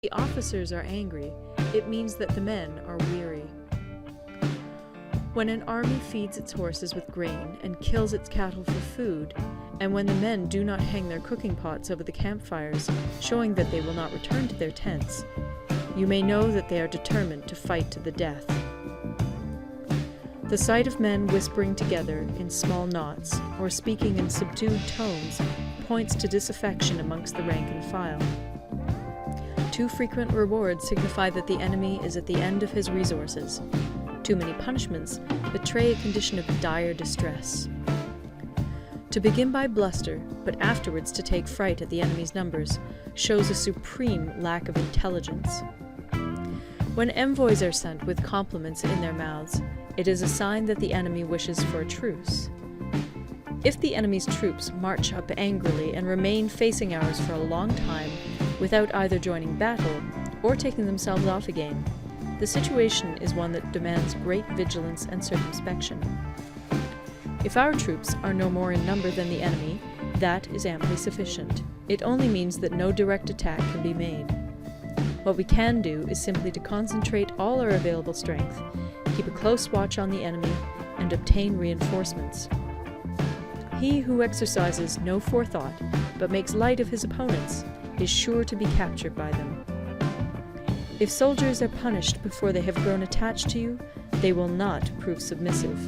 The officers are angry, it means that the men are weary. When an army feeds its horses with grain and kills its cattle for food, and when the men do not hang their cooking pots over the campfires, showing that they will not return to their tents, you may know that they are determined to fight to the death. The sight of men whispering together in small knots, or speaking in subdued tones, points to disaffection amongst the rank and file. Too frequent rewards signify that the enemy is at the end of his resources. Too many punishments betray a condition of dire distress. To begin by bluster, but afterwards to take fright at the enemy's numbers, shows a supreme lack of intelligence. When envoys are sent with compliments in their mouths, it is a sign that the enemy wishes for a truce. If the enemy's troops march up angrily and remain facing ours for a long time without either joining battle or taking themselves off again, the situation is one that demands great vigilance and circumspection. If our troops are no more in number than the enemy, that is amply sufficient. It only means that no direct attack can be made. What we can do is simply to concentrate all our available strength, keep a close watch on the enemy, and obtain reinforcements. He who exercises no forethought, but makes light of his opponents, is sure to be captured by them. If soldiers are punished before they have grown attached to you, they will not prove submissive.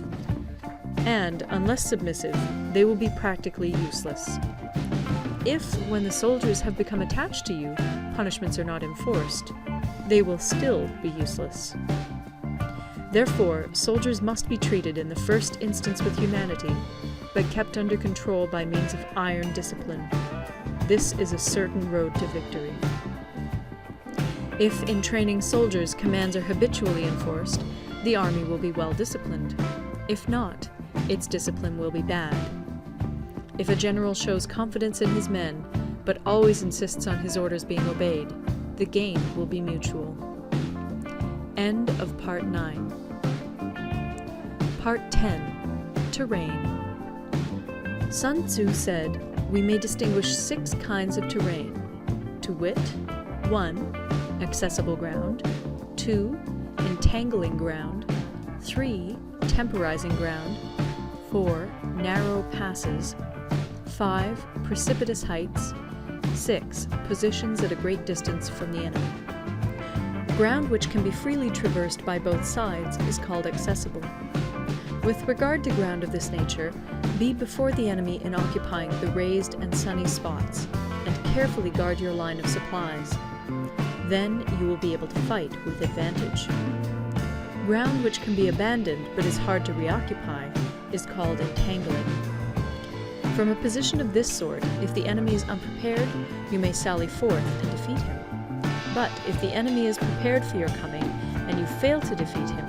And, unless submissive, they will be practically useless. If, when the soldiers have become attached to you, punishments are not enforced, they will still be useless. Therefore, soldiers must be treated in the first instance with humanity, but kept under control by means of iron discipline. This is a certain road to victory. If in training soldiers commands are habitually enforced, the army will be well disciplined. If not, its discipline will be bad. If a general shows confidence in his men, but always insists on his orders being obeyed, the gain will be mutual. End of Part 9. Part 10. Terrain. Sun Tzu said, "We may distinguish 6 kinds of terrain, to wit, 1. Accessible ground, 2. Entangling ground, 3. Temporizing ground, 4. Narrow passes, 5. Precipitous heights, 6. Positions at a great distance from the enemy." Ground which can be freely traversed by both sides is called accessible. With regard to ground of this nature, be before the enemy in occupying the raised and sunny spots, and carefully guard your line of supplies. Then you will be able to fight with advantage. Ground which can be abandoned but is hard to reoccupy is called entangling. From a position of this sort, if the enemy is unprepared, you may sally forth and defeat him. But if the enemy is prepared for your coming, and you fail to defeat him,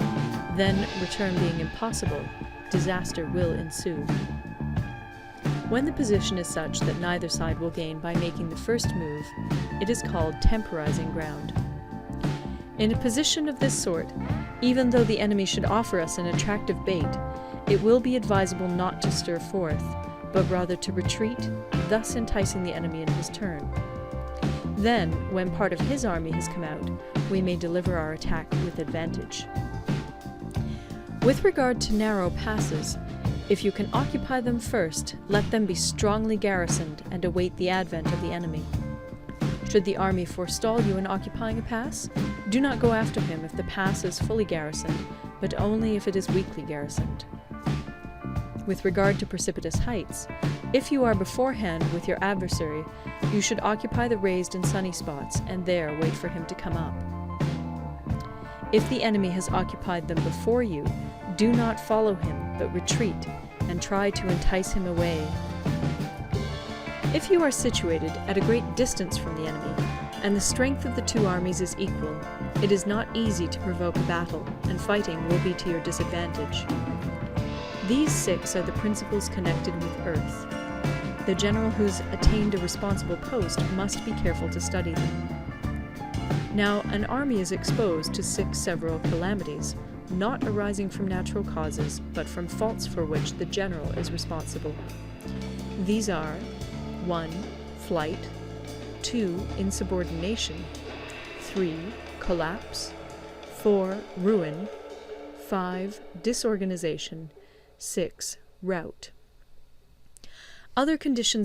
then, return being impossible, disaster will ensue. When the position is such that neither side will gain by making the first move, it is called temporizing ground. In a position of this sort, even though the enemy should offer us an attractive bait, it will be advisable not to stir forth, but rather to retreat, thus enticing the enemy in his turn. Then, when part of his army has come out, we may deliver our attack with advantage. With regard to narrow passes, if you can occupy them first, let them be strongly garrisoned and await the advent of the enemy. Should the army forestall you in occupying a pass, do not go after him if the pass is fully garrisoned, but only if it is weakly garrisoned. With regard to precipitous heights, if you are beforehand with your adversary, you should occupy the raised and sunny spots, and there wait for him to come up. If the enemy has occupied them before you, do not follow him, but retreat, and try to entice him away. If you are situated at a great distance from the enemy, and the strength of the 2 armies is equal, it is not easy to provoke a battle, and fighting will be to your disadvantage. These 6 are the principles connected with earth. The general who's attained a responsible post must be careful to study them. Now, an army is exposed to 6 several calamities, not arising from natural causes, but from faults for which the general is responsible. These are 1. Flight, 2. Insubordination, 3. Collapse. 4. Ruin. 5. Disorganization. 6. Rout. Other conditions